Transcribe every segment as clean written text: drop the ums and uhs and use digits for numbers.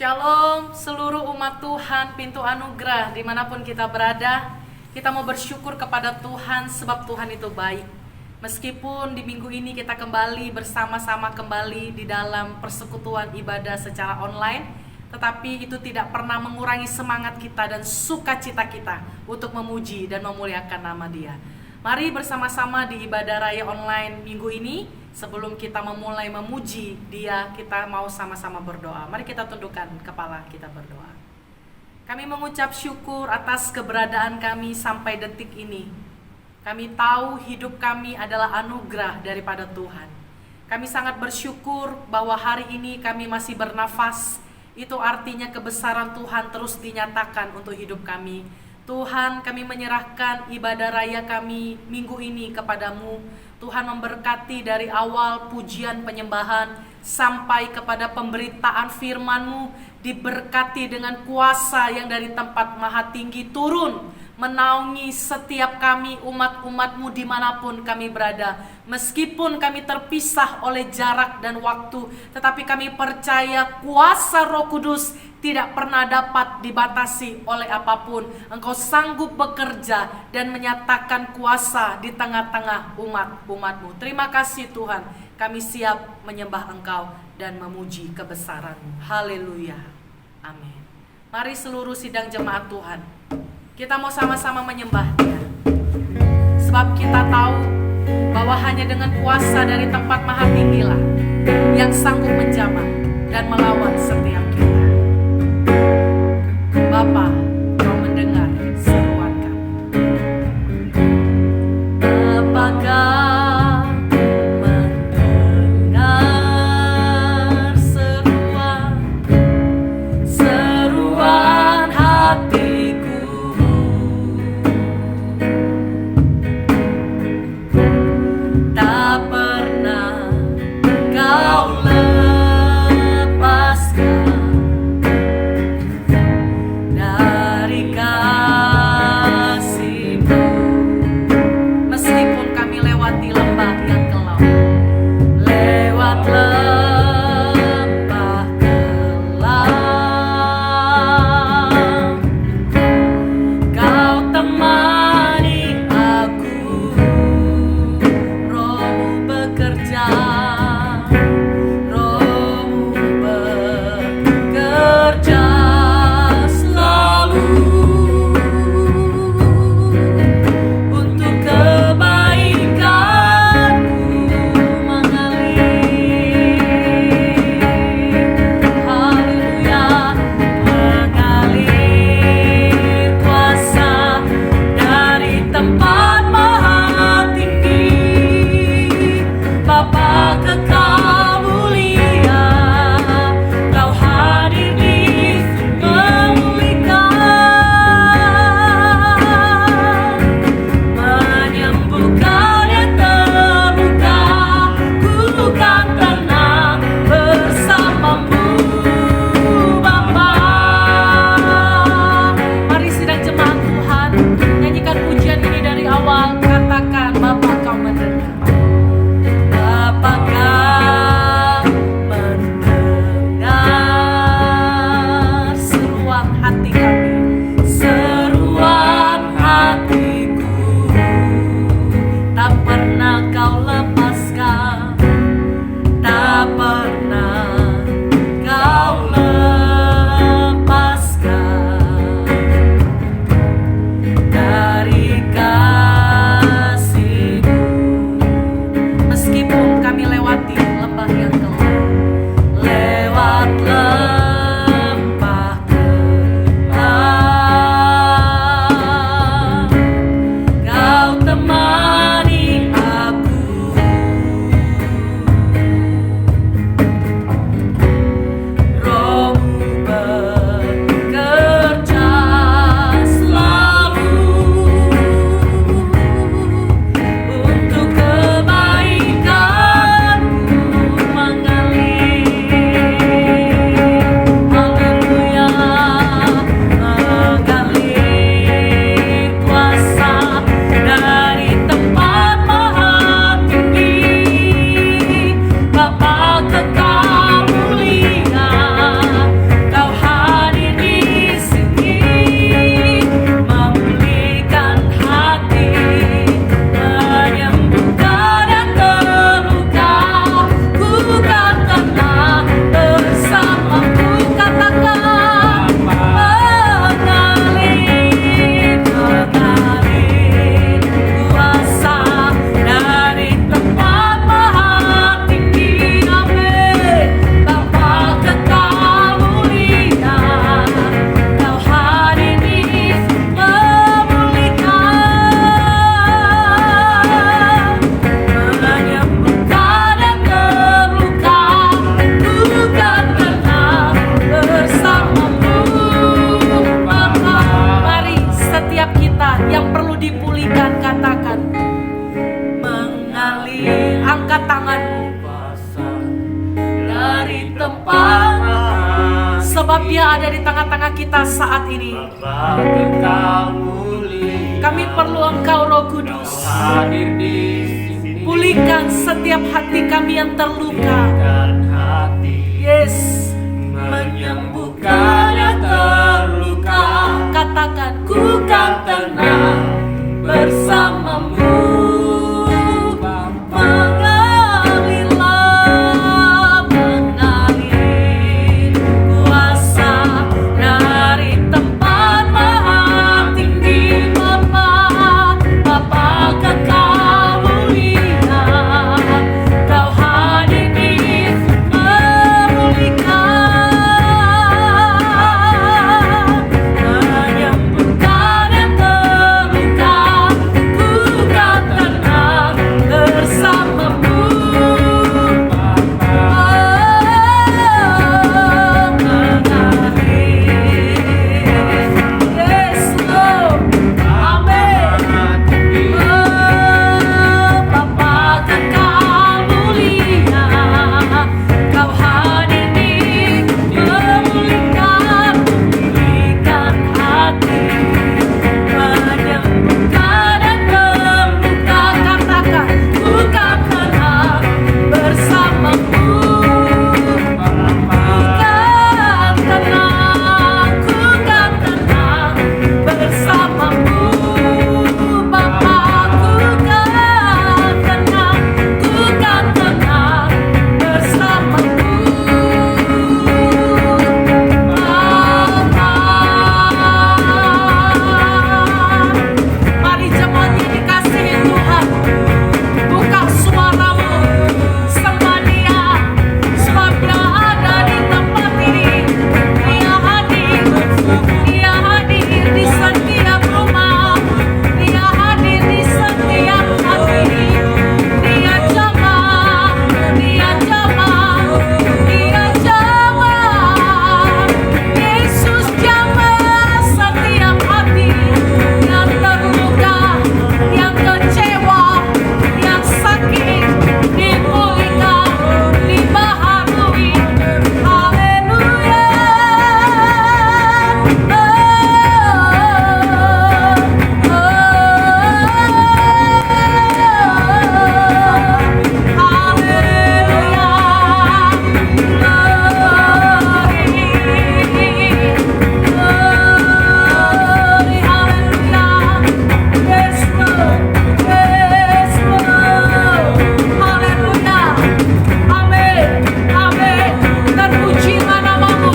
Shalom seluruh umat Tuhan, pintu anugerah dimanapun kita berada. Kita mau bersyukur kepada Tuhan sebab Tuhan itu baik. Meskipun di minggu ini kita kembali bersama-sama kembali di dalam persekutuan ibadah secara online, tetapi itu tidak pernah mengurangi semangat kita dan sukacita kita untuk memuji dan memuliakan nama Dia. Mari bersama-sama di ibadah raya online minggu ini. Sebelum kita memulai memuji Dia, kita mau sama-sama berdoa. Mari kita tundukkan kepala kita berdoa. Kami mengucap syukur atas keberadaan kami sampai detik ini. Kami tahu hidup kami adalah anugerah daripada Tuhan. Kami sangat bersyukur bahwa hari ini kami masih bernafas. Itu artinya kebesaran Tuhan terus dinyatakan untuk hidup kami. Tuhan, kami menyerahkan ibadah raya kami minggu ini kepadamu. Tuhan memberkati dari awal pujian penyembahan sampai kepada pemberitaan firman-Mu, diberkati dengan kuasa yang dari tempat maha tinggi turun, menaungi setiap kami umat-umat-Mu dimanapun kami berada. Meskipun kami terpisah oleh jarak dan waktu, tetapi kami percaya kuasa Roh Kudus tidak pernah dapat dibatasi oleh apapun. Engkau sanggup bekerja dan menyatakan kuasa di tengah-tengah umat-umat-Mu. Terima kasih Tuhan, kami siap menyembah Engkau dan memuji kebesaran-Mu. Haleluya, amin. Mari seluruh sidang jemaat Tuhan, kita mau sama-sama menyembah Dia. Sebab kita tahu bahwa hanya dengan kuasa dari tempat maha tinggilah yang sanggup menjamah dan melawan setiap kita. Bapa, Kau mendengar seruan kami. Apakah mendengar seruan hatiku? Tak pernah Kau lepaskan ada di tengah-tengah kita saat ini. Bapa, Engkau pulih. Kami perlu Engkau Roh Kudus. Hadir di sini. Pulihkan setiap hati kami yang terluka. Pulihkan hati. Yes. Menyembuhkan yang terluka. Katakan, Ku kan tenang bersamamu. mengalirlah, mengalir kuasa dari tempat maha tinggi. Bapa kekal mulia, Kau hadir di memulihkan, menyembuhkan yang terluka. Ku kan tenang bersamamu. Yes, Lord. Amin. Bapa kekal mulia, Kau hadir di memulihkan, pulihkan hati, menyembuhkan yang terluka. Katakan, ku kan tenang bersamamu. Ku kan tenang bersamamu. Bapa, ku kan tenang bersamamu. Mari jemaat yang dikasihi Tuhan, buka suaramu, sembah Dia, sebab Dia ada di tempat ini. Dia hadir di setiap rumah, Dia hadir di setiap hati. Dia jamah, Yesus jamah setiap hati yang terluka, yang kecewa, yang sakit, dipulihkan, dibaharui. Haleluya. Terpujilah namamu.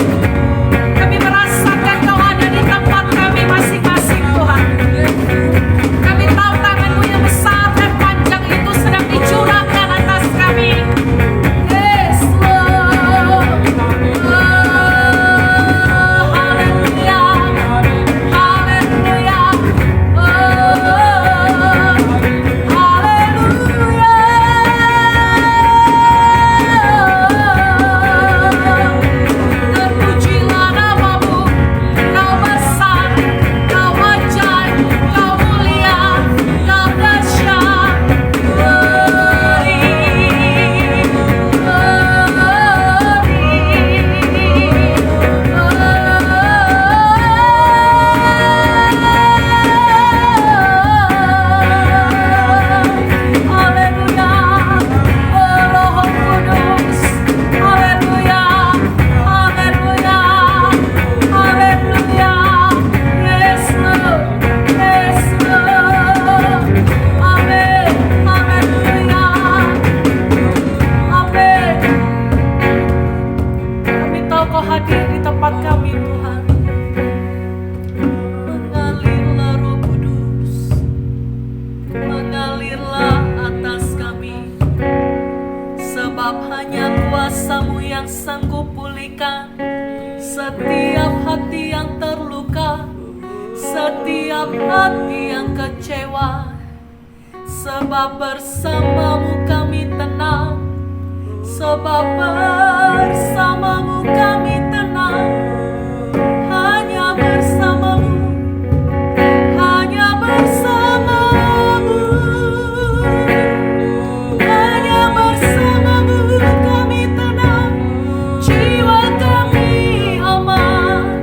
Kami merasakan Kau ada di tempat kami masing-masing, Tuhan. Kami tahu tangan-Mu yang besar dan panjang itu sedang dicurahkan atas kami. Yes, Lord. Haleluya. Haleluya. Terpujilah namamu. Kau besar, Kau ajaib, Kau mulia, Kau dahsyat. Haleluya. Roh Kudus. Haleluya. Haleluya. Haleluya. Yes, Lord. Yes, Lord. Amin. Haleluya. Amin. Kami tahu Kau hadir di tempat kami, Tuhan. Mengalirlah Roh Kudus, mengalirlah atas kami, sebab hanya kuasa-Mu yang sanggup pulihkan setiap hati yang terluka, setiap hati yang kecewa. Sebab bersama-Mu kami tenang, sebab bersama-Mu kami tenang. Hanya bersama-Mu, hanya bersama-Mu, hanya bersama-Mu kami tenang, jiwa kami aman.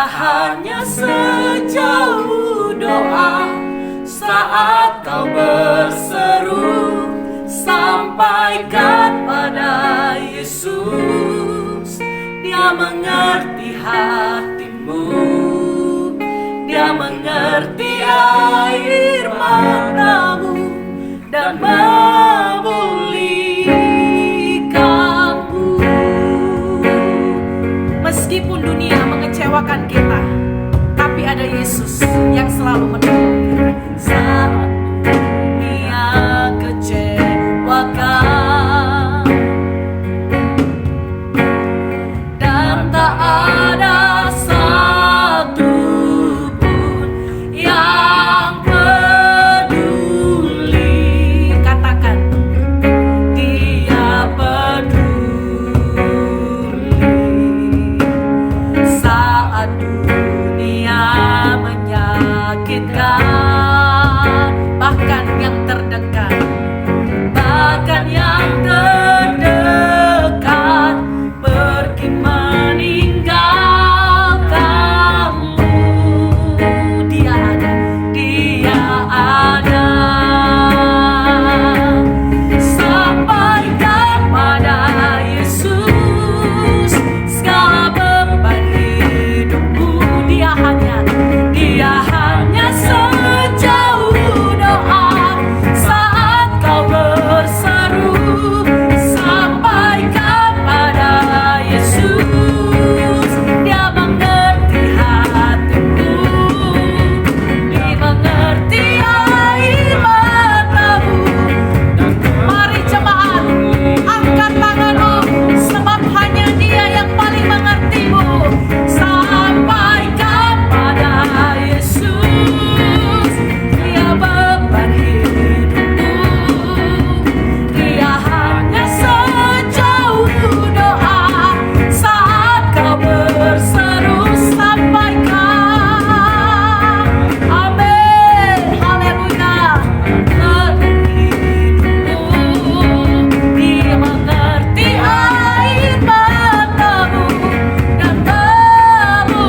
Dia hanya sejauh doa saat kau berseru. Sampaikan pada Yesus, Dia mengerti hatimu. Dia mengerti air matamu dan memulihkanmu. Meskipun dunia mengecewakan kita, tapi ada Yesus yang selalu menolong kita. Saat dunia kecewakan dan tak ada satu pun yang peduli, Katakan, Dia peduli. Saat dunia menyakitkan, bahkan yang terdekat, bahkan yang terdekat pergi meninggalkanmu, Dia ada. Dia ada. Sampaikan pada Yesus segala beban hidupmu. Dia hanya sejauh doa saat kau berseru. Sampaikan pada Yesus, Dia mengerti hatimu. Dia mengerti air matamu. Mari jemaat, angkat tanganmu, sebab hanya Dia yang paling mengertimu. Sampaikan pada Yesus, Dia beban hidupmu. Dia hanya sejauh doa saat kau berseru. Sampaikan, amin, haleluya. Hidupmu, Dia mengerti air matamu dan memulihkanmu.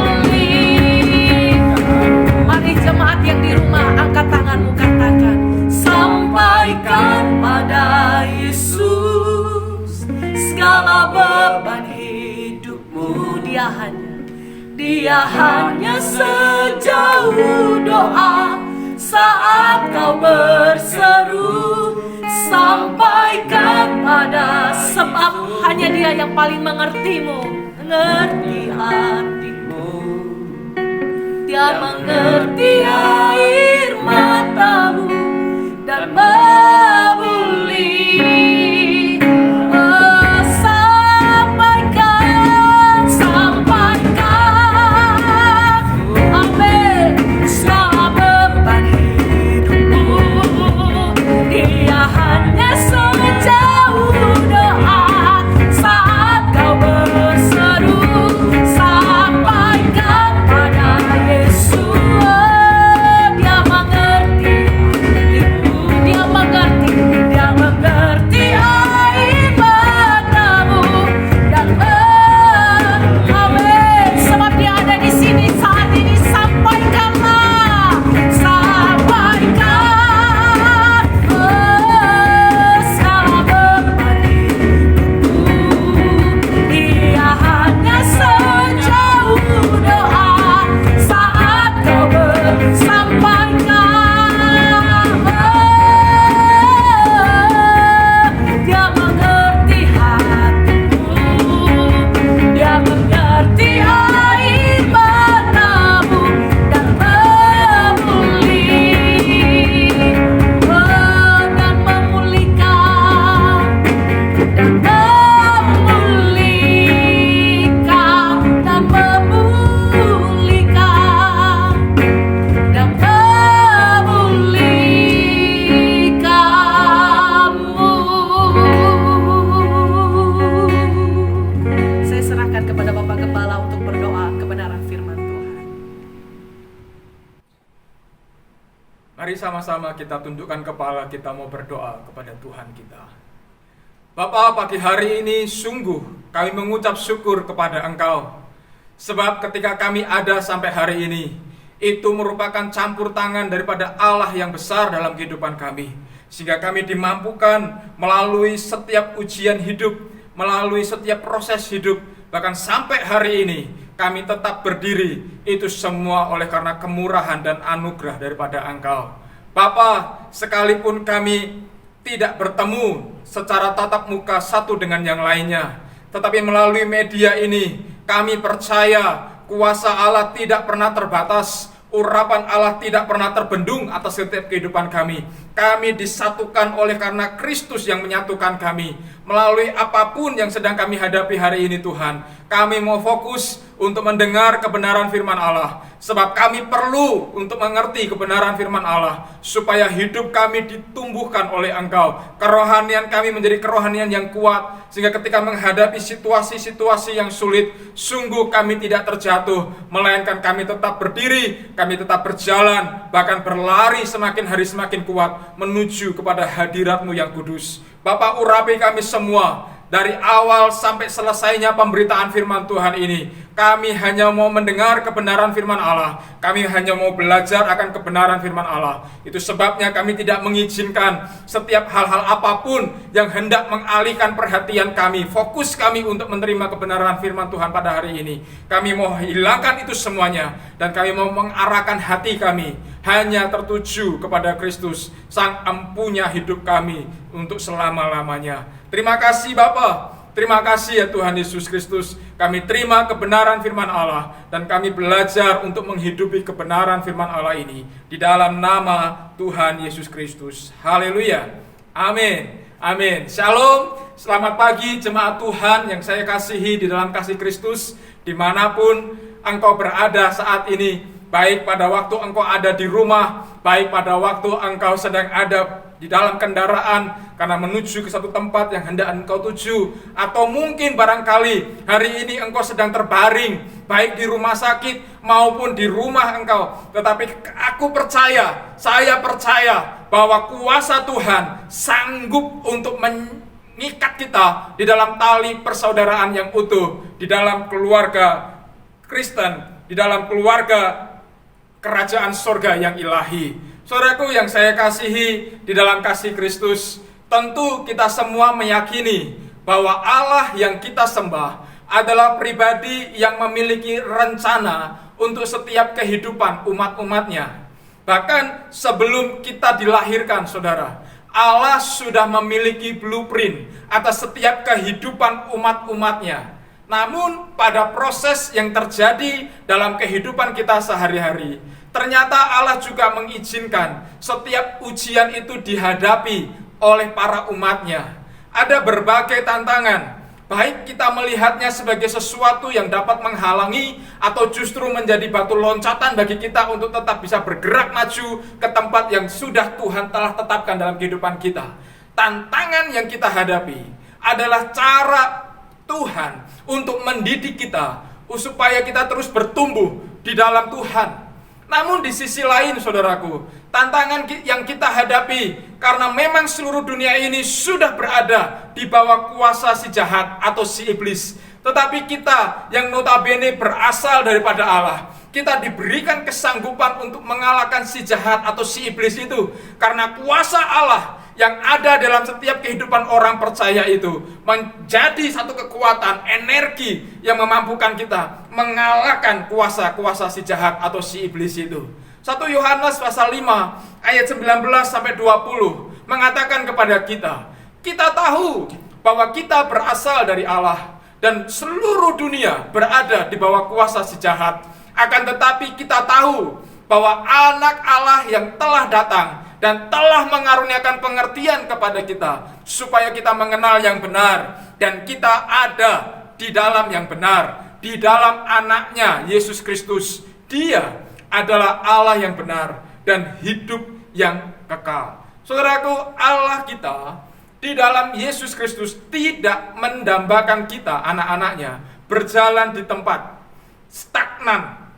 Mari jemaat yang di rumah, angkat tanganmu, katakan, Sampaikan pada Yesus segala beban hidupmu. Dia hanya sejauh doa saat kau berseru. Sampaikan pada, sebab hanya Dia yang paling mengertimu. mengerti hatimu. Dia mengerti air matamu dan memulih. Oh, sampaikan, amin. Segala beban hidupmu, Dia hanya sejauh doa saat kau berseru. Sampaikan pada Yesus, Dia mengerti hidupmu. Dia mengerti air matamu dan amin. Sebab Dia ada di sini saat ini. Sampaikanlah, sampaikan. Oh, segala beban hidupmu, Dia hanya sejauh doa saat kau bersampaikan. Dia mengerti hatimu. Dia mengerti air matamu dan memulih. Oh, dan memulihkan, dan memulihkan, dan memulihkan, dan memulihkanmu. Saya serahkan kepada Bapak Gembala untuk berdoa kebenaran firman Tuhan. Mari sama-sama kita tundukkan kepala, kita mau berdoa kepada Tuhan kita. Bapa, pagi hari ini sungguh kami mengucap syukur kepada Engkau. Sebab ketika kami ada sampai hari ini, itu merupakan campur tangan daripada Allah yang besar dalam kehidupan kami. Sehingga kami dimampukan melalui setiap ujian hidup, melalui setiap proses hidup, bahkan sampai hari ini kami tetap berdiri. Itu semua oleh karena kemurahan dan anugerah daripada Engkau. Bapa, sekalipun kami tidak bertemu secara tatap muka satu dengan yang lainnya, tetapi melalui media ini kami percaya kuasa Allah tidak pernah terbatas, urapan Allah tidak pernah terbendung atas setiap kehidupan kami. Kami disatukan oleh karena Kristus yang menyatukan kami. Melalui apapun yang sedang kami hadapi hari ini Tuhan, kami mau fokus untuk mendengar kebenaran firman Allah. Sebab kami perlu untuk mengerti kebenaran firman Allah, supaya hidup kami ditumbuhkan oleh Engkau. Kerohanian kami menjadi kerohanian yang kuat, sehingga ketika menghadapi situasi-situasi yang sulit, sungguh kami tidak terjatuh, melainkan kami tetap berdiri, kami tetap berjalan, bahkan berlari semakin hari semakin kuat, menuju kepada hadirat-Mu yang kudus. Bapa, urapi kami semua, dari awal sampai selesainya pemberitaan firman Tuhan ini. Kami hanya mau mendengar kebenaran firman Allah. Kami hanya mau belajar akan kebenaran firman Allah. Itu sebabnya kami tidak mengizinkan setiap hal-hal apapun yang hendak mengalihkan perhatian kami, fokus kami untuk menerima kebenaran firman Tuhan pada hari ini. Kami mau hilangkan itu semuanya, dan kami mau mengarahkan hati kami hanya tertuju kepada Kristus, Sang Empunya hidup kami untuk selama-lamanya. Terima kasih Bapa, terima kasih ya Tuhan Yesus Kristus. Kami terima kebenaran firman Allah, dan kami belajar untuk menghidupi kebenaran firman Allah ini di dalam nama Tuhan Yesus Kristus. Haleluya. Amin. Amin. Shalom. Selamat pagi jemaat Tuhan yang saya kasihi di dalam kasih Kristus, dimanapun engkau berada saat ini, baik pada waktu engkau ada di rumah, baik pada waktu engkau sedang ada di dalam kendaraan karena menuju ke satu tempat yang hendak engkau tuju, atau mungkin barangkali hari ini engkau sedang terbaring baik di rumah sakit maupun di rumah engkau. Tetapi aku percaya, saya percaya bahwa kuasa Tuhan sanggup untuk mengikat kita di dalam tali persaudaraan yang utuh, di dalam keluarga Kristen, di dalam keluarga kerajaan sorga yang ilahi. Saudaraku yang saya kasihi di dalam kasih Kristus, tentu kita semua meyakini bahwa Allah yang kita sembah adalah pribadi yang memiliki rencana untuk setiap kehidupan umat-umatnya. Bahkan sebelum kita dilahirkan, saudara, Allah sudah memiliki blueprint atas setiap kehidupan umat-umatnya. Namun pada proses yang terjadi dalam kehidupan kita sehari-hari, ternyata Allah juga mengizinkan setiap ujian itu dihadapi oleh para umatnya. Ada berbagai tantangan, baik kita melihatnya sebagai sesuatu yang dapat menghalangi atau justru menjadi batu loncatan bagi kita untuk tetap bisa bergerak maju ke tempat yang sudah Tuhan telah tetapkan dalam kehidupan kita. Tantangan yang kita hadapi adalah cara Tuhan untuk mendidik kita supaya kita terus bertumbuh di dalam Tuhan. Namun di sisi lain, saudaraku, tantangan yang kita hadapi karena memang seluruh dunia ini sudah berada di bawah kuasa si jahat atau si iblis. Tetapi kita yang notabene berasal daripada Allah, kita diberikan kesanggupan untuk mengalahkan si jahat atau si iblis itu. Karena kuasa Allah yang ada dalam setiap kehidupan orang percaya itu menjadi satu kekuatan, energi yang memampukan kita mengalahkan kuasa-kuasa si jahat atau si iblis itu. 1 Yohanes pasal 5 ayat 19 sampai 20 mengatakan kepada kita, kita tahu bahwa kita berasal dari Allah dan seluruh dunia berada di bawah kuasa si jahat. Akan tetapi kita tahu bahwa anak Allah yang telah datang dan telah mengaruniakan pengertian kepada kita, supaya kita mengenal yang benar, dan kita ada di dalam yang benar, di dalam anaknya Yesus Kristus. Dia adalah Allah yang benar dan hidup yang kekal. Saudaraku, Allah kita di dalam Yesus Kristus tidak mendambakan kita, anak-anaknya, berjalan di tempat stagnan,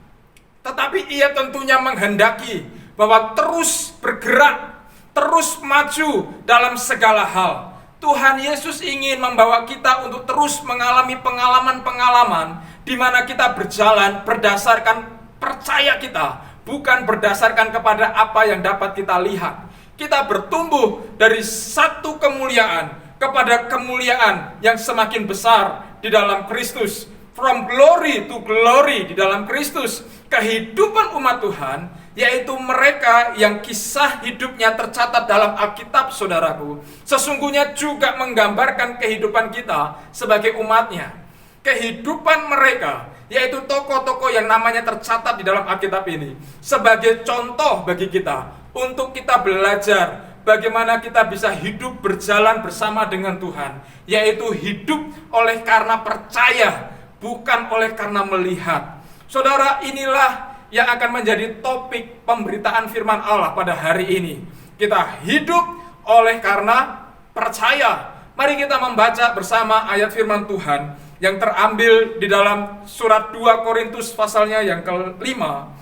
tetapi Ia tentunya menghendaki bahwa terus bergerak, terus maju dalam segala hal. Tuhan Yesus ingin membawa kita untuk terus mengalami pengalaman-pengalaman di mana kita berjalan berdasarkan percaya kita, bukan berdasarkan kepada apa yang dapat kita lihat. Kita bertumbuh dari satu kemuliaan kepada kemuliaan yang semakin besar di dalam Kristus. From glory to glory di dalam Kristus. Kehidupan umat Tuhan, yaitu mereka yang kisah hidupnya tercatat dalam Alkitab, saudaraku, sesungguhnya juga menggambarkan kehidupan kita sebagai umatnya. Kehidupan mereka, yaitu tokoh-tokoh yang namanya tercatat di dalam Alkitab ini, sebagai contoh bagi kita, untuk kita belajar bagaimana kita bisa hidup berjalan bersama dengan Tuhan, yaitu hidup oleh karena percaya, bukan oleh karena melihat. Saudara, inilah yang akan menjadi topik pemberitaan firman Allah pada hari ini. Kita hidup oleh karena percaya. Mari kita membaca bersama ayat firman Tuhan yang terambil di dalam surat 2 Korintus pasalnya yang kelima.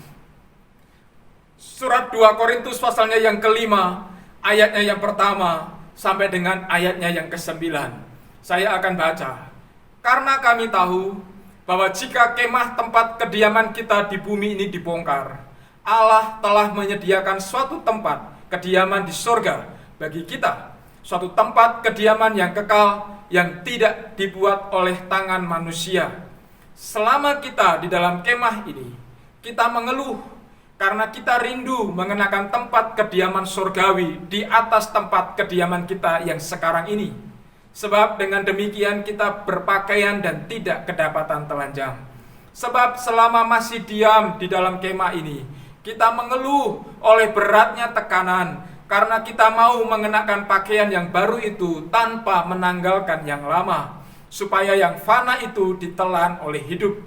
Surat 2 Korintus pasalnya yang kelima, ayatnya yang pertama sampai dengan ayatnya yang ke-9. Saya akan baca. Karena kami tahu bahwa jika kemah tempat kediaman kita di bumi ini dibongkar, Allah telah menyediakan suatu tempat kediaman di sorga bagi kita, suatu tempat kediaman yang kekal, yang tidak dibuat oleh tangan manusia. Selama kita di dalam kemah ini, kita mengeluh karena kita rindu mengenakan tempat kediaman surgawi di atas tempat kediaman kita yang sekarang ini. Sebab dengan demikian kita berpakaian dan tidak kedapatan telanjang. Sebab selama masih diam di dalam kemah ini, kita mengeluh oleh beratnya tekanan, karena kita mau mengenakan pakaian yang baru itu tanpa menanggalkan yang lama, supaya yang fana itu ditelan oleh hidup.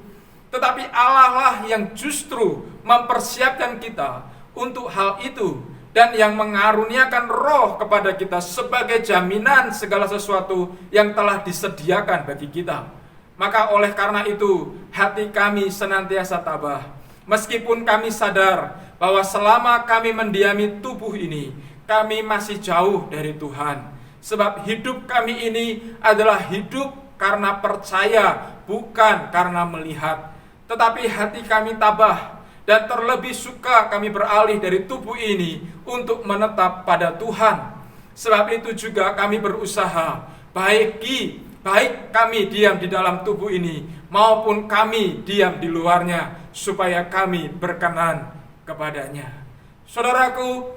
Tetapi Allah lah yang justru mempersiapkan kita untuk hal itu, dan yang mengaruniakan roh kepada kita sebagai jaminan segala sesuatu yang telah disediakan bagi kita. Maka oleh karena itu, hati kami senantiasa tabah, meskipun kami sadar bahwa selama kami mendiami tubuh ini, kami masih jauh dari Tuhan. Sebab hidup kami ini adalah hidup karena percaya, bukan karena melihat. Tetapi hati kami tabah, dan terlebih suka kami beralih dari tubuh ini untuk menetap pada Tuhan. Sebab itu juga kami berusaha, baik kami diam di dalam tubuh ini, maupun kami diam di luarnya, supaya kami berkenan kepadanya. Saudaraku,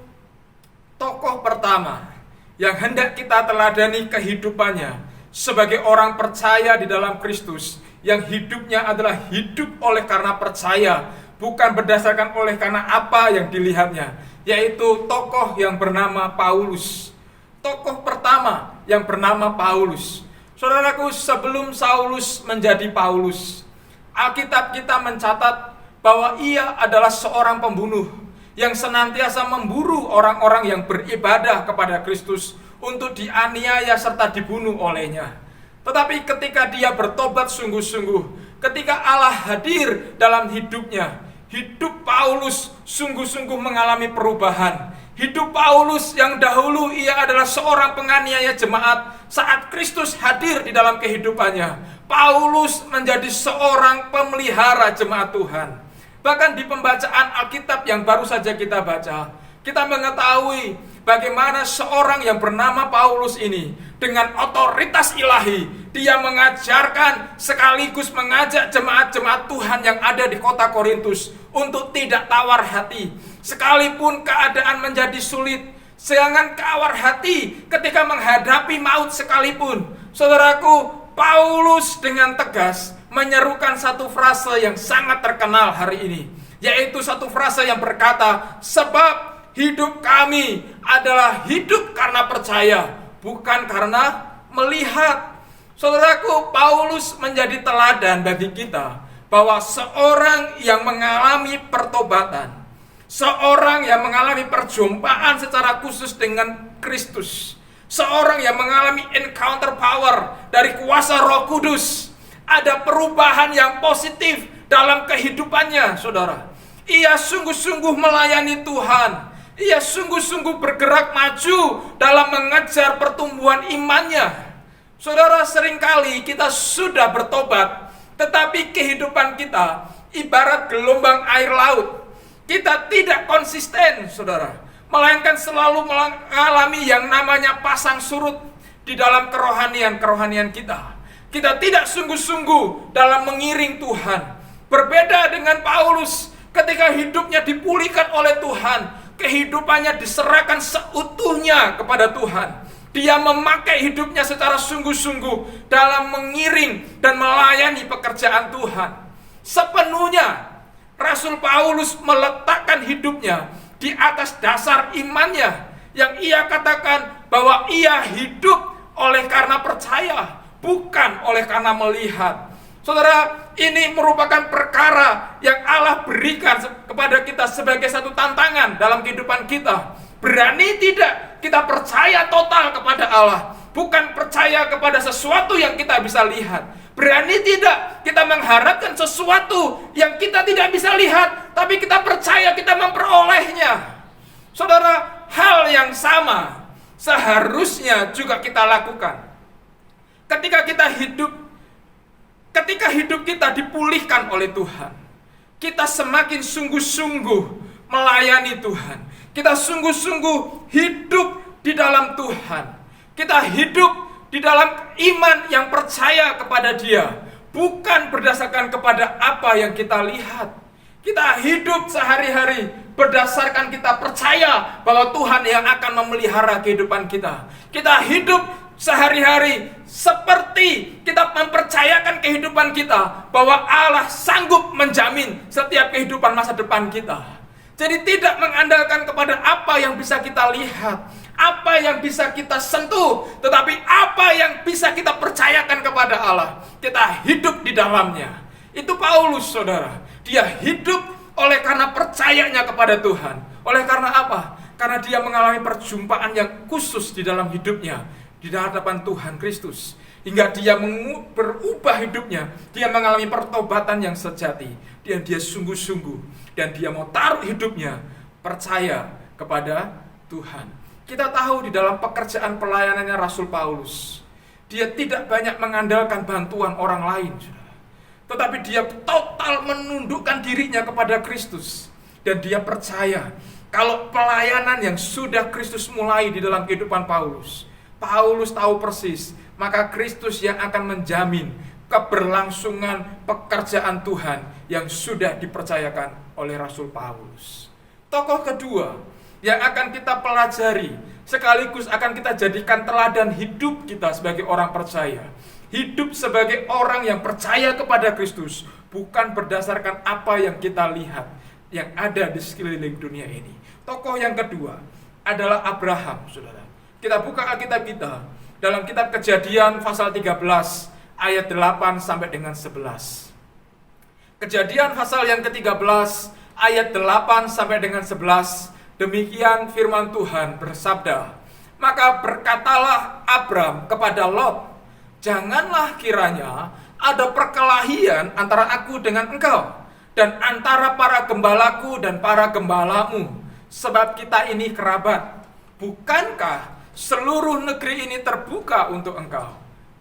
tokoh pertama yang hendak kita teladani kehidupannya sebagai orang percaya di dalam Kristus, yang hidupnya adalah hidup oleh karena percaya, bukan berdasarkan oleh karena apa yang dilihatnya, yaitu tokoh yang bernama Paulus. Tokoh pertama yang bernama Paulus. Saudaraku, sebelum Saulus menjadi Paulus, Alkitab kita mencatat bahwa ia adalah seorang pembunuh yang senantiasa memburu orang-orang yang beribadah kepada Kristus untuk dianiaya serta dibunuh olehnya. Tetapi ketika dia bertobat sungguh-sungguh, ketika Allah hadir dalam hidupnya, hidup Paulus sungguh-sungguh mengalami perubahan. Hidup Paulus yang dahulu ia adalah seorang penganiaya jemaat, saat Kristus hadir di dalam kehidupannya, Paulus menjadi seorang pemelihara jemaat Tuhan. Bahkan di pembacaan Alkitab yang baru saja kita baca, kita mengetahui bagaimana seorang yang bernama Paulus ini dengan otoritas ilahi, dia mengajarkan sekaligus mengajak jemaat-jemaat Tuhan yang ada di kota Korintus untuk tidak tawar hati. Sekalipun keadaan menjadi sulit, jangan tawar hati ketika menghadapi maut sekalipun. Saudaraku, Paulus dengan tegas menyerukan satu frase yang sangat terkenal hari ini, yaitu satu frase yang berkata, sebab hidup kami adalah hidup karena percaya, bukan karena melihat. Saudaraku, Paulus menjadi teladan bagi kita bahwa seorang yang mengalami pertobatan, seorang yang mengalami perjumpaan secara khusus dengan Kristus, seorang yang mengalami encounter power dari kuasa Roh Kudus, ada perubahan yang positif dalam kehidupannya, saudara. Ia sungguh-sungguh melayani Tuhan. Ia sungguh-sungguh bergerak maju dalam mengejar pertumbuhan imannya. Saudara, seringkali kita sudah bertobat, Tetapi kehidupan kita ibarat gelombang air laut. Kita tidak konsisten, saudara, melainkan selalu mengalami yang namanya pasang surut di dalam kerohanian kita. Kita tidak sungguh-sungguh dalam mengiring Tuhan. Berbeda dengan Paulus, ketika hidupnya dipulihkan oleh Tuhan, kehidupannya diserahkan seutuhnya kepada Tuhan. Dia memakai hidupnya secara sungguh-sungguh dalam mengiring dan melayani pekerjaan Tuhan. Sepenuhnya Rasul Paulus meletakkan hidupnya di atas dasar imannya, yang ia katakan bahwa ia hidup oleh karena percaya, bukan oleh karena melihat. Saudara, ini merupakan perkara yang Allah berikan kepada kita sebagai satu tantangan dalam kehidupan kita. Berani tidak kita percaya total kepada Allah, bukan percaya kepada sesuatu yang kita bisa lihat. Berani tidak kita mengharapkan sesuatu yang kita tidak bisa lihat, tapi kita percaya kita memperolehnya. Saudara, hal yang sama seharusnya juga kita lakukan. Ketika hidup kita dipulihkan oleh Tuhan, kita semakin sungguh-sungguh melayani Tuhan. Kita sungguh-sungguh hidup di dalam Tuhan. Kita hidup di dalam iman yang percaya kepada Dia, bukan berdasarkan kepada apa yang kita lihat. Kita hidup sehari-hari berdasarkan kita percaya bahwa Tuhan yang akan memelihara kehidupan kita. Kita hidup sehari-hari seperti kita mempercayakan kehidupan kita bahwa Allah sanggup menjamin setiap kehidupan masa depan kita. Jadi tidak mengandalkan kepada apa yang bisa kita lihat, apa yang bisa kita sentuh, tetapi apa yang bisa kita percayakan kepada Allah. Kita hidup di dalamnya. Itu Paulus, saudara. Dia hidup oleh karena percayanya kepada Tuhan. Oleh karena apa? Karena dia mengalami perjumpaan yang khusus di dalam hidupnya, di hadapan Tuhan Kristus, hingga dia berubah hidupnya. Dia mengalami pertobatan yang sejati, dan dia sungguh-sungguh, dan dia mau taruh hidupnya percaya kepada Tuhan. Kita tahu di dalam pekerjaan pelayanannya Rasul Paulus, dia tidak banyak mengandalkan bantuan orang lain, tetapi dia total menundukkan dirinya kepada Kristus, dan dia percaya kalau pelayanan yang sudah Kristus mulai di dalam kehidupan Paulus tahu persis, maka Kristus yang akan menjamin keberlangsungan pekerjaan Tuhan yang sudah dipercayakan oleh Rasul Paulus. Tokoh kedua yang akan kita pelajari, sekaligus akan kita jadikan teladan hidup kita sebagai orang percaya. Hidup sebagai orang yang percaya kepada Kristus, bukan berdasarkan apa yang kita lihat yang ada di sekeliling dunia ini. Tokoh yang kedua adalah Abraham, saudara. Kita buka Alkitab kita dalam kitab Kejadian pasal 13 ayat 8 sampai dengan 11. Kejadian pasal yang ke-13 ayat 8 sampai dengan 11. Demikian firman Tuhan bersabda, maka berkatalah Abram kepada Lot, janganlah kiranya ada perkelahian antara aku dengan engkau, dan antara para gembalaku dan para gembalamu, sebab kita ini kerabat. Bukankah seluruh negeri ini terbuka untuk engkau?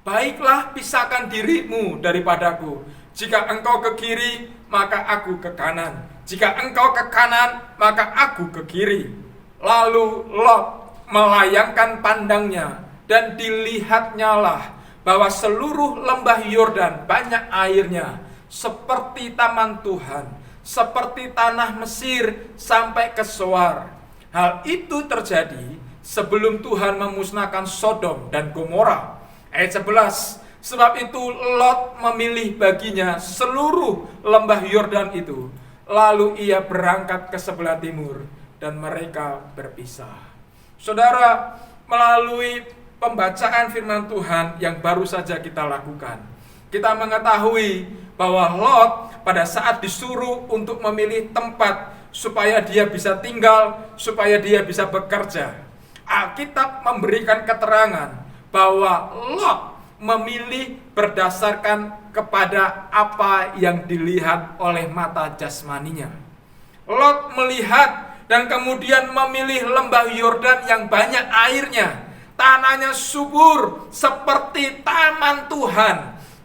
Baiklah, pisahkan dirimu daripadaku. Jika engkau ke kiri, maka aku ke kanan. Jika engkau ke kanan, maka aku ke kiri. Lalu Lot melayangkan pandangnya, dan dilihatnyalah bahwa seluruh lembah Yordan banyak airnya, seperti taman Tuhan, seperti tanah Mesir sampai ke Soar. Hal itu terjadi sebelum Tuhan memusnahkan Sodom dan Gomora. Ayat 11, sebab itu Lot memilih baginya seluruh lembah Yordan itu. Lalu ia berangkat ke sebelah timur, dan mereka berpisah. Saudara, melalui pembacaan firman Tuhan yang baru saja kita lakukan, kita mengetahui bahwa Lot pada saat disuruh untuk memilih tempat supaya dia bisa tinggal, supaya dia bisa bekerja, Alkitab memberikan keterangan bahwa Lot memilih berdasarkan kepada apa yang dilihat oleh mata jasmaninya. Lot melihat dan kemudian memilih lembah Yordan yang banyak airnya, tanahnya subur seperti taman Tuhan,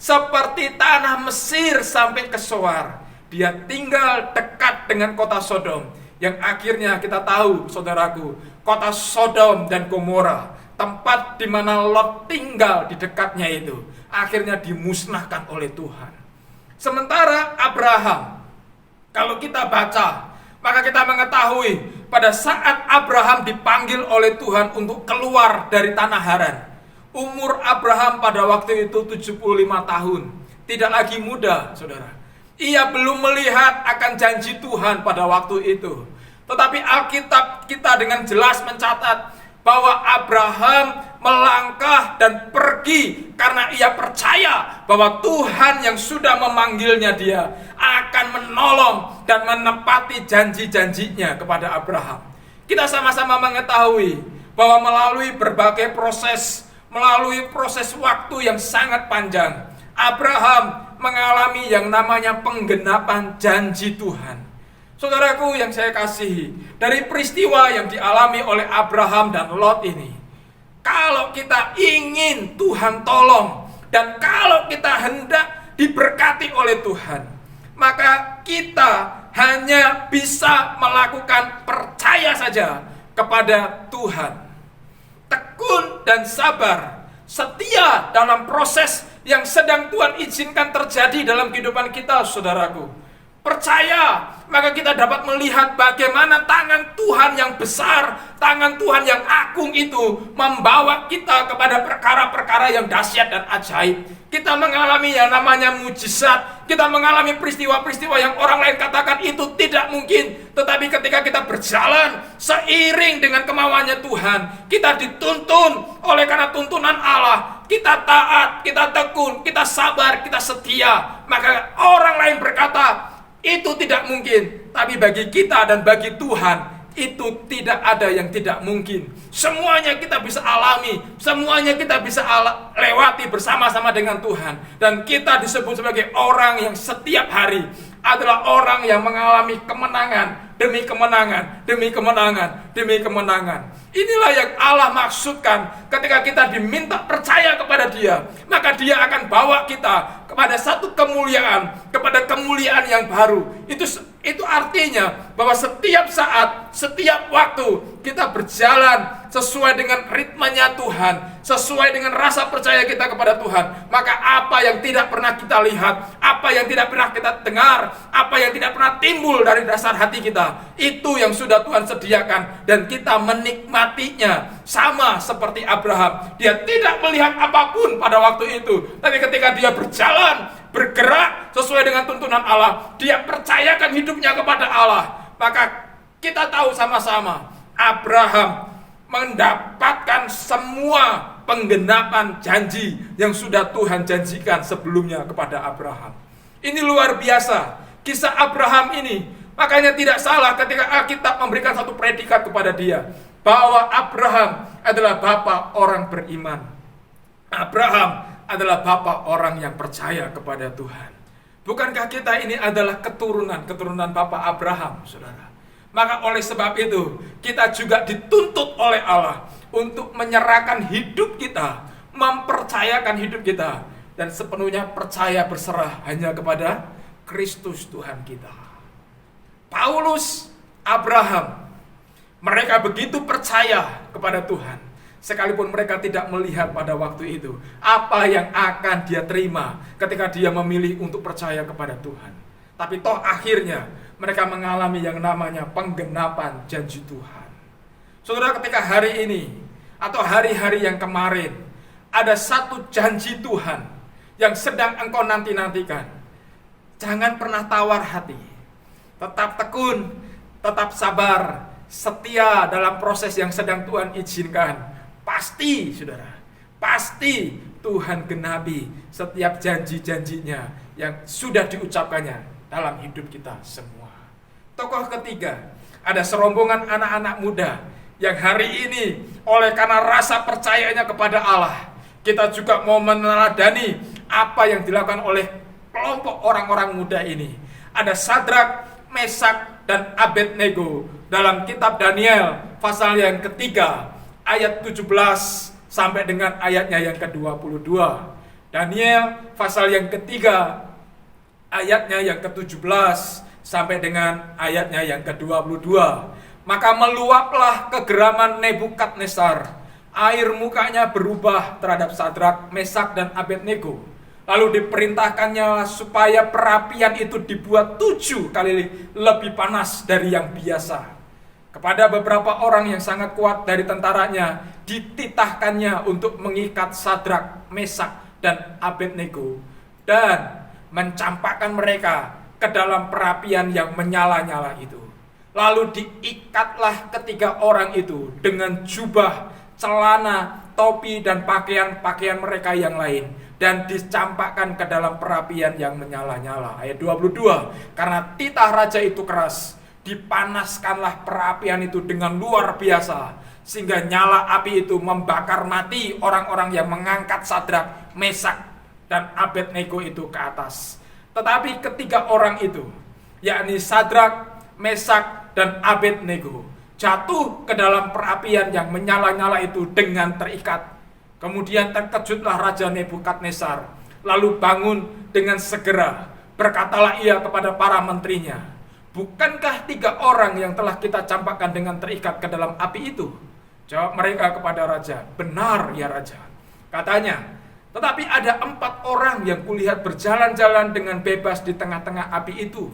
seperti tanah Mesir sampai ke Soar. Dia tinggal dekat dengan kota Sodom, yang akhirnya kita tahu, saudaraku, kota Sodom dan Gomora, tempat di mana Lot tinggal di dekatnya itu, akhirnya dimusnahkan oleh Tuhan. Sementara Abraham, kalau kita baca, maka kita mengetahui pada saat Abraham dipanggil oleh Tuhan untuk keluar dari tanah Haran, umur Abraham pada waktu itu 75 tahun. Tidak lagi muda, saudara. Ia belum melihat akan janji Tuhan pada waktu itu. Tetapi Alkitab kita dengan jelas mencatat bahwa Abraham melangkah dan pergi karena ia percaya bahwa Tuhan yang sudah memanggilnya dia akan menolong dan menepati janji-janjinya kepada Abraham. Kita sama-sama mengetahui bahwa melalui berbagai proses, melalui proses waktu yang sangat panjang, Abraham mengalami yang namanya penggenapan janji Tuhan. Saudaraku yang saya kasihi, dari peristiwa yang dialami oleh Abraham dan Lot ini, kalau kita ingin Tuhan tolong, dan kalau kita hendak diberkati oleh Tuhan, maka kita hanya bisa melakukan percaya saja kepada Tuhan. Tekun dan sabar, setia dalam proses yang sedang Tuhan izinkan terjadi dalam kehidupan kita, saudaraku. Percaya, maka kita dapat melihat bagaimana tangan Tuhan yang besar, tangan Tuhan yang agung itu membawa kita kepada perkara-perkara yang dahsyat dan ajaib. Kita mengalami yang namanya mujizat, kita mengalami peristiwa-peristiwa yang orang lain katakan itu tidak mungkin. Tetapi ketika kita berjalan seiring dengan kemauannya Tuhan, kita dituntun oleh karena tuntunan Allah. Kita taat, kita tekun, kita sabar, kita setia. Maka orang lain berkata, itu tidak mungkin, tapi bagi kita dan bagi Tuhan itu tidak ada yang tidak mungkin. Semuanya kita bisa alami, semuanya kita bisa lewati bersama-sama dengan Tuhan. Dan kita disebut sebagai orang yang setiap hari adalah orang yang mengalami kemenangan demi kemenangan, demi kemenangan, demi kemenangan. Inilah yang Allah maksudkan ketika kita diminta percaya kepada Dia, maka Dia akan bawa kita kepada satu kemuliaan, kepada kemuliaan yang baru. Itu artinya bahwa setiap saat, setiap waktu kita berjalan sesuai dengan ritmenya Tuhan, sesuai dengan rasa percaya kita kepada Tuhan, maka apa yang tidak pernah kita lihat, apa yang tidak pernah kita dengar, apa yang tidak pernah timbul dari dasar hati kita, itu yang sudah Tuhan sediakan dan kita menikmatinya. Sama seperti Abraham, dia tidak melihat apapun pada waktu itu, tapi ketika dia berjalan, bergerak sesuai dengan tuntunan Allah, dia percayakan hidupnya kepada Allah, maka kita tahu sama-sama Abraham mendapatkan semua penggenapan janji yang sudah Tuhan janjikan sebelumnya kepada Abraham. Ini luar biasa kisah Abraham ini. Makanya tidak salah ketika Alkitab memberikan satu predikat kepada dia, bahwa Abraham adalah bapa orang beriman. Abraham adalah bapa orang yang percaya kepada Tuhan. Bukankah kita ini adalah keturunan bapa Abraham, saudara? Maka oleh sebab itu, kita juga dituntut oleh Allah untuk menyerahkan hidup kita, mempercayakan hidup kita, dan sepenuhnya percaya berserah hanya kepada Kristus Tuhan kita. Paulus, Abraham, mereka begitu percaya kepada Tuhan, sekalipun mereka tidak melihat pada waktu itu apa yang akan dia terima ketika dia memilih untuk percaya kepada Tuhan. Tapi toh akhirnya mereka mengalami yang namanya penggenapan janji Tuhan. Saudara, ketika hari ini atau hari-hari yang kemarin ada satu janji Tuhan yang sedang engkau nanti-nantikan, jangan pernah tawar hati. Tetap tekun, tetap sabar, setia dalam proses yang sedang Tuhan izinkan. Pasti, saudara, pasti Tuhan genapi setiap janji-janjinya yang sudah diucapkannya dalam hidup kita semua. Tokoh ketiga, ada serombongan anak-anak muda yang hari ini oleh karena rasa percayanya kepada Allah, kita juga mau meneladani apa yang dilakukan oleh kelompok orang-orang muda ini. Ada Sadrak, Mesak, dan Abednego dalam kitab Daniel pasal yang ketiga ayat 17 sampai dengan ayatnya yang ke-22. Daniel pasal yang ketiga, ayatnya yang ke-17 sampai dengan ayatnya yang ke-22. Maka meluaplah kegeraman Nebukadnezar. Air mukanya berubah terhadap Sadrak, Mesak, dan Abednego. Lalu diperintahkannya supaya perapian itu dibuat 7 kali lebih panas dari yang biasa. Kepada beberapa orang yang sangat kuat dari tentaranya, dititahkannya untuk mengikat Sadrak, Mesak, dan Abednego dan mencampakkan mereka ke dalam perapian yang menyala-nyala itu. Lalu diikatlah ketiga orang itu dengan jubah, celana, topi, dan pakaian-pakaian mereka yang lain, dan dicampakkan ke dalam perapian yang menyala-nyala. Ayat 22, karena titah raja itu keras, dipanaskanlah perapian itu dengan luar biasa, sehingga nyala api itu membakar mati orang-orang yang mengangkat Sadrak, Mesak, dan Abednego itu ke atas. Tetapi ketiga orang itu, yakni Sadrak, Mesak, dan Abednego, jatuh ke dalam perapian yang menyala-nyala itu dengan terikat. Kemudian terkejutlah Raja Nebukadnezar, lalu bangun dengan segera. Berkatalah ia kepada para menterinya, bukankah 3 orang yang telah kita campakkan dengan terikat ke dalam api itu? Jawab mereka kepada raja, benar ya raja. Katanya, tetapi ada 4 orang yang kulihat berjalan-jalan dengan bebas di tengah-tengah api itu.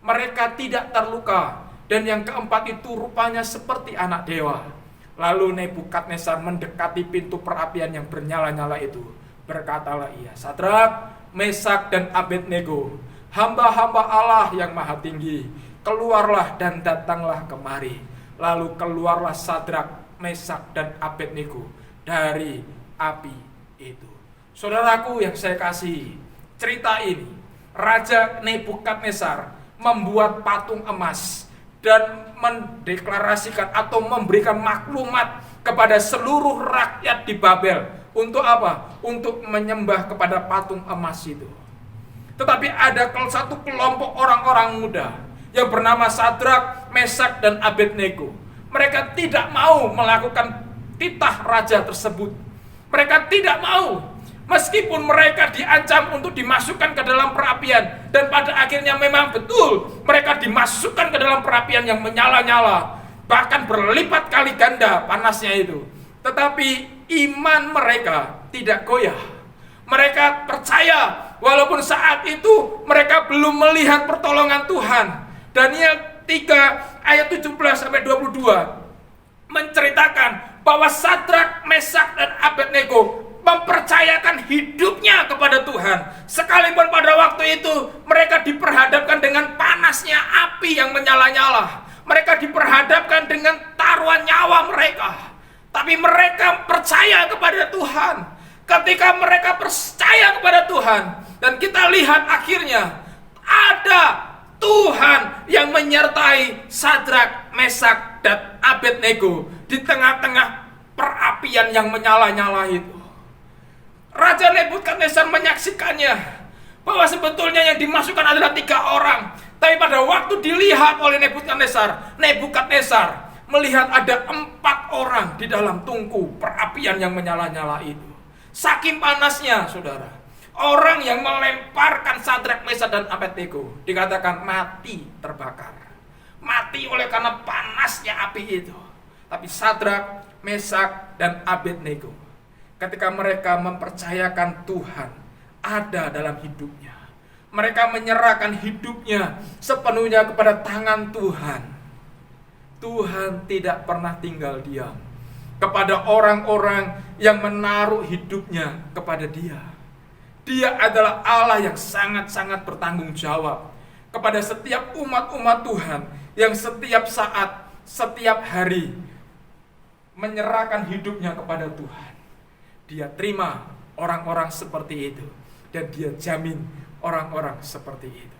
Mereka tidak terluka, dan yang keempat itu rupanya seperti anak dewa. Lalu Nebukadnezar mendekati pintu perapian yang bernyala-nyala itu. Berkatalah ia, Sadrak, Mesak, dan Abednego, hamba-hamba Allah yang maha tinggi, keluarlah dan datanglah kemari. Lalu keluarlah Sadrak, Mesak, dan Abednego dari api itu. Saudaraku yang saya kasih, cerita ini, Raja Nebukadnezar membuat patung emas dan mendeklarasikan atau memberikan maklumat kepada seluruh rakyat di Babel. Untuk apa? Untuk menyembah kepada patung emas itu. Tetapi ada satu kelompok orang-orang muda yang bernama Sadrak, Mesak, dan Abednego. Mereka tidak mau melakukan titah raja tersebut. Mereka tidak mau. Meskipun mereka diancam untuk dimasukkan ke dalam perapian, dan pada akhirnya memang betul mereka dimasukkan ke dalam perapian yang menyala-nyala, bahkan berlipat kali ganda panasnya itu. Tetapi iman mereka tidak goyah. Mereka percaya walaupun saat itu mereka belum melihat pertolongan Tuhan. Daniel 3 ayat 17 sampai 22 menceritakan bahwa Sadrak, Mesak, dan Abednego mempercayakan hidupnya kepada Tuhan. Sekalipun pada waktu itu mereka diperhadapkan dengan panasnya api yang menyala-nyala. Mereka diperhadapkan dengan taruhan nyawa mereka. Tapi mereka percaya kepada Tuhan. Ketika mereka percaya kepada Tuhan, dan kita lihat akhirnya ada Tuhan yang menyertai Sadrak, Mesak, dan Abednego di tengah-tengah perapian yang menyala-nyala itu. Raja Nebukadnezar menyaksikannya bahwa sebetulnya yang dimasukkan adalah 3 orang. Tapi pada waktu dilihat oleh Nebukadnezar melihat ada 4 orang di dalam tungku perapian yang menyala-nyala itu. Saking panasnya, saudara. Orang yang melemparkan Sadrak, Mesak, dan Abednego dikatakan mati terbakar. Mati oleh karena panasnya api itu. Tapi Sadrak, Mesak, dan Abednego, ketika mereka mempercayakan Tuhan ada dalam hidupnya, mereka menyerahkan hidupnya sepenuhnya kepada tangan Tuhan. Tuhan tidak pernah tinggal diam kepada orang-orang yang menaruh hidupnya kepada Dia. Dia adalah Allah yang sangat-sangat bertanggung jawab kepada setiap umat-umat Tuhan yang setiap saat, setiap hari menyerahkan hidupnya kepada Tuhan. Dia terima orang-orang seperti itu, dan dia jamin orang-orang seperti itu.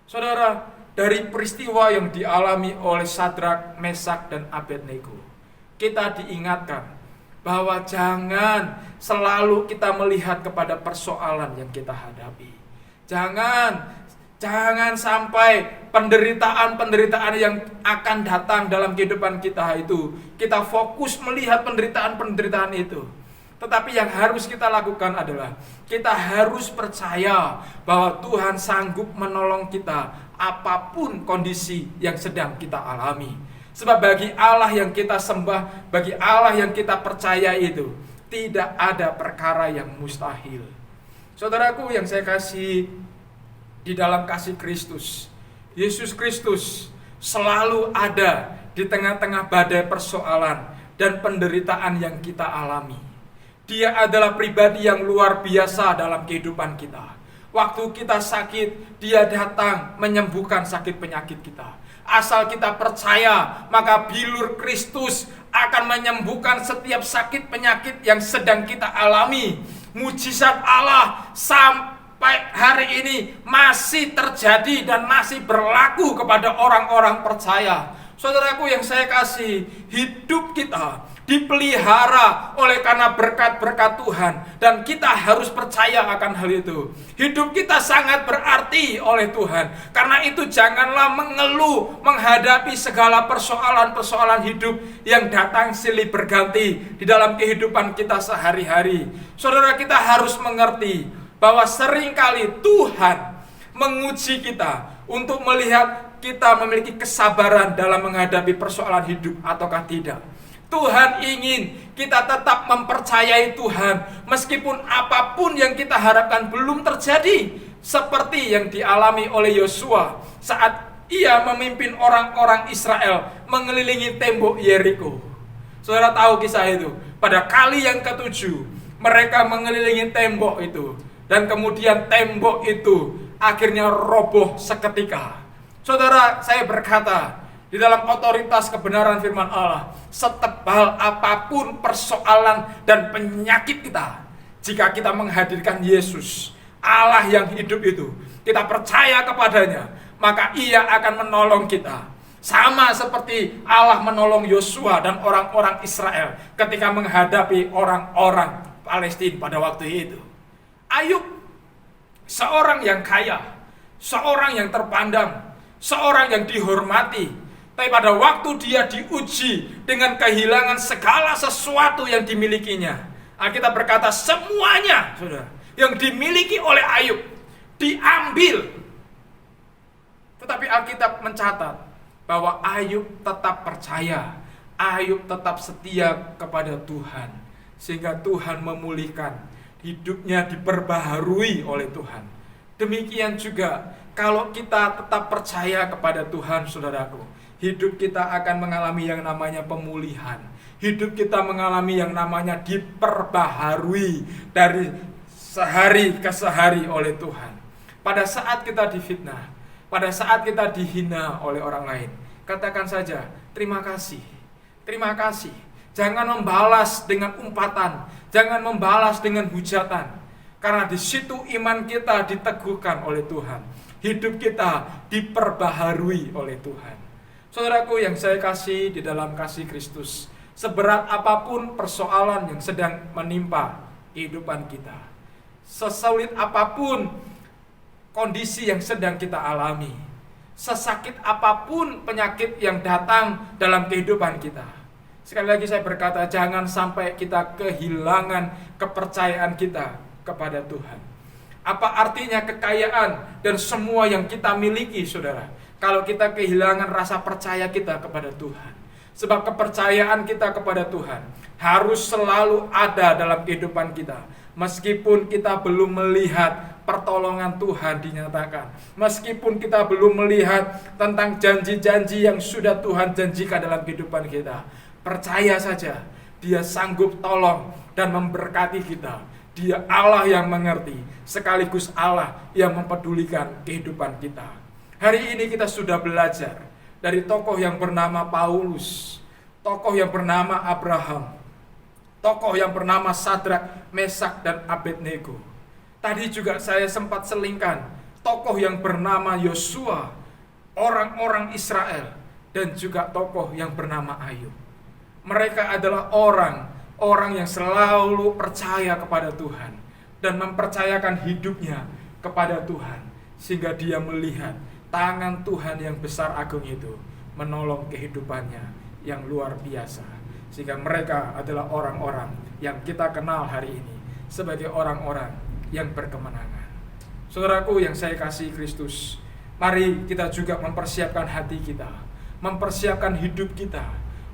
Saudara, dari peristiwa yang dialami oleh Sadrak, Mesak, dan Abednego, kita diingatkan bahwa jangan selalu kita melihat kepada persoalan yang kita hadapi. Jangan sampai penderitaan-penderitaan yang akan datang dalam kehidupan kita itu, kita fokus melihat penderitaan-penderitaan itu. Tetapi yang harus kita lakukan adalah kita harus percaya bahwa Tuhan sanggup menolong kita apapun kondisi yang sedang kita alami. Sebab bagi Allah yang kita sembah, bagi Allah yang kita percaya itu, tidak ada perkara yang mustahil. Saudaraku yang saya kasih di dalam kasih Kristus, Yesus Kristus selalu ada di tengah-tengah badai persoalan dan penderitaan yang kita alami. Dia adalah pribadi yang luar biasa dalam kehidupan kita. Waktu kita sakit, Dia datang menyembuhkan sakit penyakit kita. Asal kita percaya, maka bilur Kristus akan menyembuhkan setiap sakit penyakit yang sedang kita alami. Mujizat Allah sampai hari ini masih terjadi dan masih berlaku kepada orang-orang percaya. Saudaraku yang saya kasih, hidup kita dipelihara oleh karena berkat-berkat Tuhan, dan kita harus percaya akan hal itu. Hidup kita sangat berarti oleh Tuhan. Karena itu janganlah mengeluh menghadapi segala persoalan-persoalan hidup yang datang silih berganti di dalam kehidupan kita sehari-hari. Saudara, kita harus mengerti bahwa seringkali Tuhan menguji kita untuk melihat kita memiliki kesabaran dalam menghadapi persoalan hidup ataukah tidak. Tuhan ingin kita tetap mempercayai Tuhan meskipun apapun yang kita harapkan belum terjadi, seperti yang dialami oleh Yosua saat ia memimpin orang-orang Israel mengelilingi tembok Yeriko. Saudara tahu kisah itu. Pada kali yang ke-7 mereka mengelilingi tembok itu, dan kemudian tembok itu akhirnya roboh seketika. Saudara, saya berkata, di dalam otoritas kebenaran firman Allah, setebal apapun persoalan dan penyakit kita, jika kita menghadirkan Yesus, Allah yang hidup itu, kita percaya kepadanya, maka Ia akan menolong kita. Sama seperti Allah menolong Yosua dan orang-orang Israel ketika menghadapi orang-orang Palestina pada waktu itu. Ayub, seorang yang kaya, seorang yang terpandang, seorang yang dihormati, tapi pada waktu dia diuji dengan kehilangan segala sesuatu yang dimilikinya, Alkitab berkata semuanya, saudara, yang dimiliki oleh Ayub diambil. Tetapi Alkitab mencatat bahwa Ayub tetap percaya, Ayub tetap setia kepada Tuhan, sehingga Tuhan memulihkan hidupnya, diperbaharui oleh Tuhan. Demikian juga kalau kita tetap percaya kepada Tuhan, saudaraku, hidup kita akan mengalami yang namanya pemulihan. Hidup kita mengalami yang namanya diperbaharui dari sehari ke sehari oleh Tuhan. Pada saat kita difitnah, pada saat kita dihina oleh orang lain, katakan saja, terima kasih. Terima kasih. Jangan membalas dengan umpatan, jangan membalas dengan hujatan. Karena di situ iman kita diteguhkan oleh Tuhan. Hidup kita diperbaharui oleh Tuhan. Saudaraku yang saya kasih di dalam kasih Kristus, seberat apapun persoalan yang sedang menimpa kehidupan kita, sesulit apapun kondisi yang sedang kita alami, sesakit apapun penyakit yang datang dalam kehidupan kita, sekali lagi saya berkata, jangan sampai kita kehilangan kepercayaan kita kepada Tuhan. Apa artinya kekayaan dan semua yang kita miliki, saudara, kalau kita kehilangan rasa percaya kita kepada Tuhan? Sebab kepercayaan kita kepada Tuhan harus selalu ada dalam kehidupan kita. Meskipun kita belum melihat pertolongan Tuhan dinyatakan, meskipun kita belum melihat tentang janji-janji yang sudah Tuhan janjikan dalam kehidupan kita, percaya saja, Dia sanggup tolong dan memberkati kita. Dia Allah yang mengerti, sekaligus Allah yang mempedulikan kehidupan kita. Hari ini kita sudah belajar dari tokoh yang bernama Paulus, tokoh yang bernama Abraham, tokoh yang bernama Sadrak, Mesak, dan Abednego. Tadi juga saya sempat selingkan tokoh yang bernama Yosua, orang-orang Israel, dan juga tokoh yang bernama Ayub. Mereka adalah orang yang selalu percaya kepada Tuhan dan mempercayakan hidupnya kepada Tuhan, sehingga dia melihat tangan Tuhan yang besar agung itu menolong kehidupannya yang luar biasa. Sehingga mereka adalah orang-orang yang kita kenal hari ini sebagai orang-orang yang berkemenangan. Saudaraku yang saya kasih Kristus, mari kita juga mempersiapkan hati kita, mempersiapkan hidup kita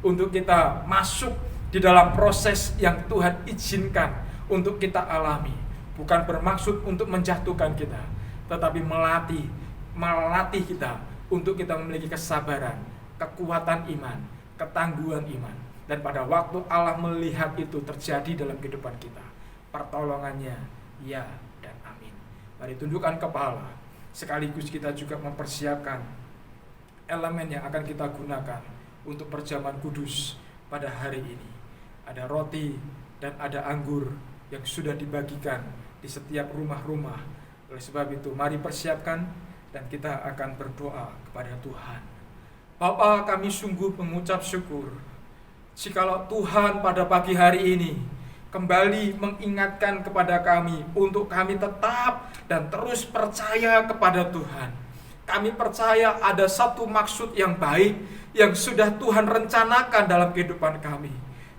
untuk kita masuk di dalam proses yang Tuhan izinkan untuk kita alami. Bukan bermaksud untuk menjatuhkan kita, tetapi melatih kita untuk kita memiliki kesabaran, kekuatan iman, ketangguhan iman. Dan pada waktu Allah melihat itu terjadi dalam kehidupan kita, pertolongannya ya dan amin. Mari tundukkan kepala, sekaligus kita juga mempersiapkan elemen yang akan kita gunakan untuk perjamuan kudus pada hari ini. Ada roti dan ada anggur yang sudah dibagikan di setiap rumah-rumah. Oleh sebab itu, mari persiapkan dan kita akan berdoa kepada Tuhan. Bapa, kami sungguh mengucap syukur jikalau Tuhan pada pagi hari ini kembali mengingatkan kepada kami untuk kami tetap dan terus percaya kepada Tuhan. Kami percaya ada satu maksud yang baik yang sudah Tuhan rencanakan dalam kehidupan kami.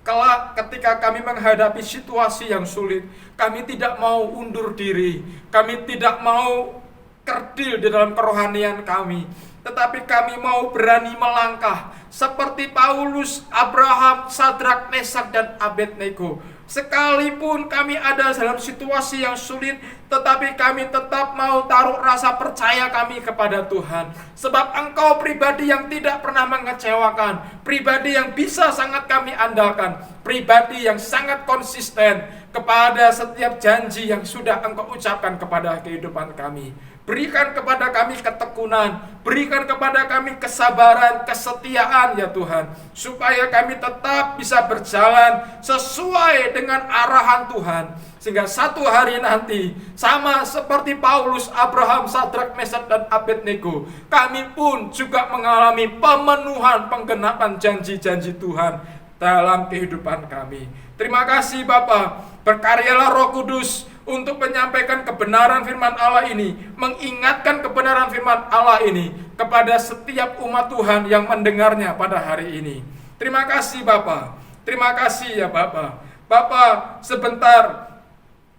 Kelak ketika kami menghadapi situasi yang sulit, kami tidak mau undur diri, kami tidak mau kerdil di dalam kerohanian kami, tetapi kami mau berani melangkah seperti Paulus, Abraham, Sadrak, Mesak, dan Abednego. Sekalipun kami ada dalam situasi yang sulit, tetapi kami tetap mau taruh rasa percaya kami kepada Tuhan. Sebab Engkau pribadi yang tidak pernah mengecewakan, pribadi yang bisa sangat kami andalkan, pribadi yang sangat konsisten kepada setiap janji yang sudah Engkau ucapkan kepada kehidupan kami. Berikan kepada kami ketekunan, berikan kepada kami kesabaran, kesetiaan ya Tuhan, supaya kami tetap bisa berjalan sesuai dengan arahan Tuhan. Sehingga satu hari nanti, sama seperti Paulus, Abraham, Sadrak, Mesak, dan Abednego, kami pun juga mengalami pemenuhan penggenapan janji-janji Tuhan dalam kehidupan kami. Terima kasih Bapa, berkaryalah Roh Kudus untuk menyampaikan kebenaran firman Allah ini, mengingatkan kebenaran firman Allah ini kepada setiap umat Tuhan yang mendengarnya pada hari ini. Terima kasih Bapa, terima kasih ya Bapa. Bapa, sebentar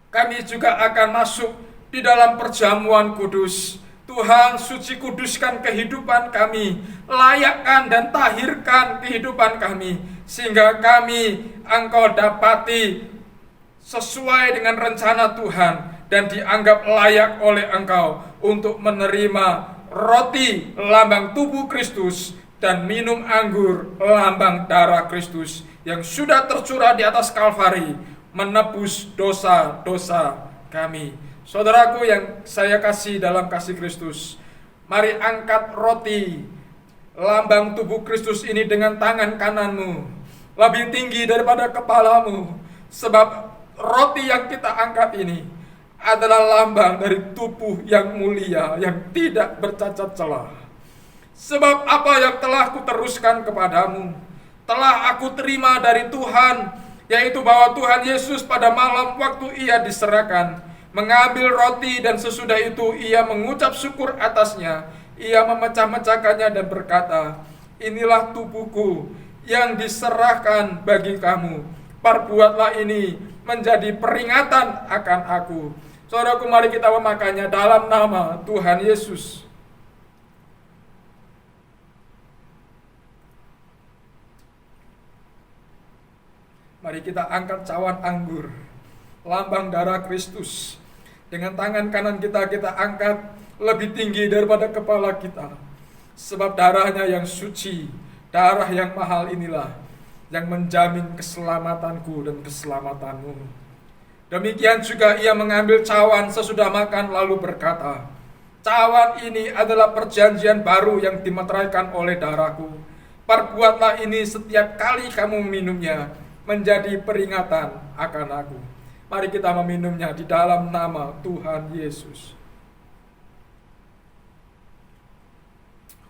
kami juga akan masuk di dalam perjamuan kudus. Tuhan, suci kuduskan kehidupan kami, layakkan dan tahirkan kehidupan kami, sehingga kami Engkau dapati sesuai dengan rencana Tuhan dan dianggap layak oleh Engkau untuk menerima roti lambang tubuh Kristus dan minum anggur lambang darah Kristus yang sudah tercurah di atas Kalvari menebus dosa-dosa kami. Saudaraku yang saya kasih dalam kasih Kristus, mari angkat roti lambang tubuh Kristus ini dengan tangan kananmu lebih tinggi daripada kepalamu, sebab roti yang kita angkat ini adalah lambang dari tubuh yang mulia, yang tidak bercacat celah. Sebab apa yang telah kuteruskan kepadamu, telah aku terima dari Tuhan, yaitu bahwa Tuhan Yesus pada malam waktu ia diserahkan, mengambil roti dan sesudah itu ia mengucap syukur atasnya, ia memecah-mecahkannya dan berkata, inilah tubuhku yang diserahkan bagi kamu, perbuatlah ini menjadi peringatan akan aku. Saudaraku, mari kita memakannya dalam nama Tuhan Yesus. Mari kita angkat cawan anggur, lambang darah Kristus. Dengan tangan kanan kita angkat lebih tinggi daripada kepala kita. Sebab darahnya yang suci, darah yang mahal inilah yang menjamin keselamatanku dan keselamatanmu. Demikian juga ia mengambil cawan sesudah makan lalu berkata, cawan ini adalah perjanjian baru yang dimeteraikan oleh darahku. Perbuatlah ini setiap kali kamu minumnya menjadi peringatan akan aku. Mari kita meminumnya di dalam nama Tuhan Yesus.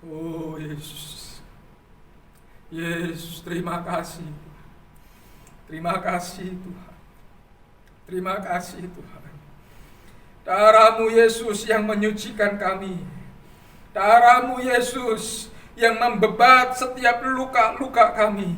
Oh Yesus. Yesus, terima kasih. Terima kasih Tuhan. Terima kasih Tuhan. Darah-Mu Yesus yang menyucikan kami. Darah-Mu Yesus yang membebat setiap luka-luka kami.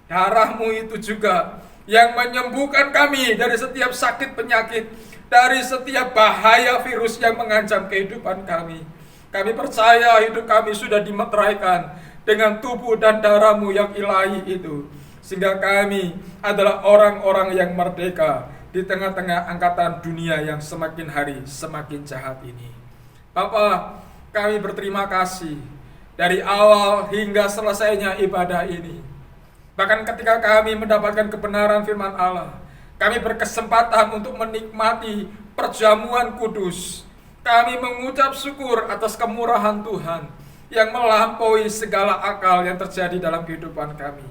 Darah-Mu itu juga yang menyembuhkan kami dari setiap sakit penyakit, dari setiap bahaya virus yang mengancam kehidupan kami. Kami percaya hidup kami sudah dimeteraikan dengan tubuh dan darah-Mu yang ilahi itu, sehingga kami adalah orang-orang yang merdeka di tengah-tengah angkatan dunia yang semakin hari semakin jahat ini. Bapa, kami berterima kasih dari awal hingga selesainya ibadah ini. Bahkan ketika kami mendapatkan kebenaran firman Allah, kami berkesempatan untuk menikmati perjamuan kudus. Kami mengucap syukur atas kemurahan Tuhan yang melampaui segala akal yang terjadi dalam kehidupan kami.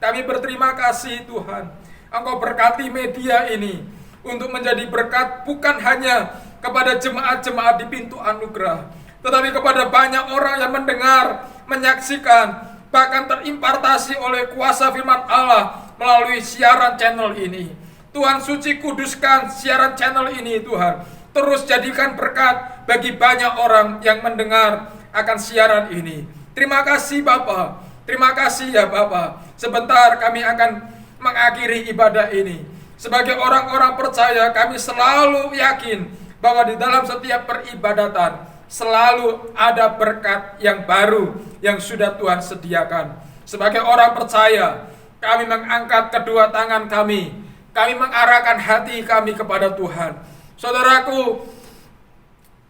Kami berterima kasih Tuhan, Engkau berkati media ini untuk menjadi berkat bukan hanya kepada jemaat-jemaat di pintu anugerah, tetapi kepada banyak orang yang mendengar, menyaksikan, bahkan terimpartasi oleh kuasa firman Allah melalui siaran channel ini. Tuhan suci, kuduskan siaran channel ini Tuhan. Terus jadikan berkat bagi banyak orang yang mendengar akan siaran ini. Terima kasih Bapa. Terima kasih ya Bapa. Sebentar kami akan mengakhiri ibadah ini. Sebagai orang-orang percaya, kami selalu yakin bahwa di dalam setiap peribadatan selalu ada berkat yang baru yang sudah Tuhan sediakan. Sebagai orang percaya, kami mengangkat kedua tangan kami mengarahkan hati kami kepada Tuhan. Saudaraku,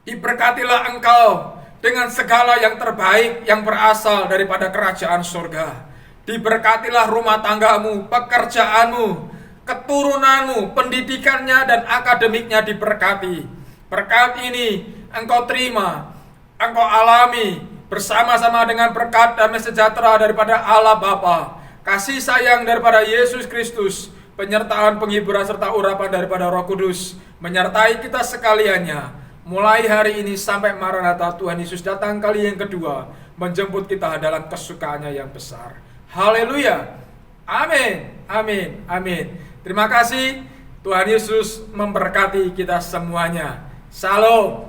diberkatilah engkau dengan segala yang terbaik yang berasal daripada kerajaan surga. Diberkatilah rumah tanggamu, pekerjaanmu, keturunanmu, pendidikannya dan akademiknya diberkati. Berkat ini engkau terima, engkau alami bersama-sama dengan berkat damai sejahtera daripada Allah Bapa, kasih sayang daripada Yesus Kristus, penyertaan penghiburan serta urapan daripada Roh Kudus menyertai kita sekaliannya mulai hari ini sampai Maranatha Tuhan Yesus datang kali yang kedua menjemput kita dalam kesukaannya yang besar. Haleluya. Amin. Amin. Amin. Terima kasih. Tuhan Yesus memberkati kita semuanya. Shalom.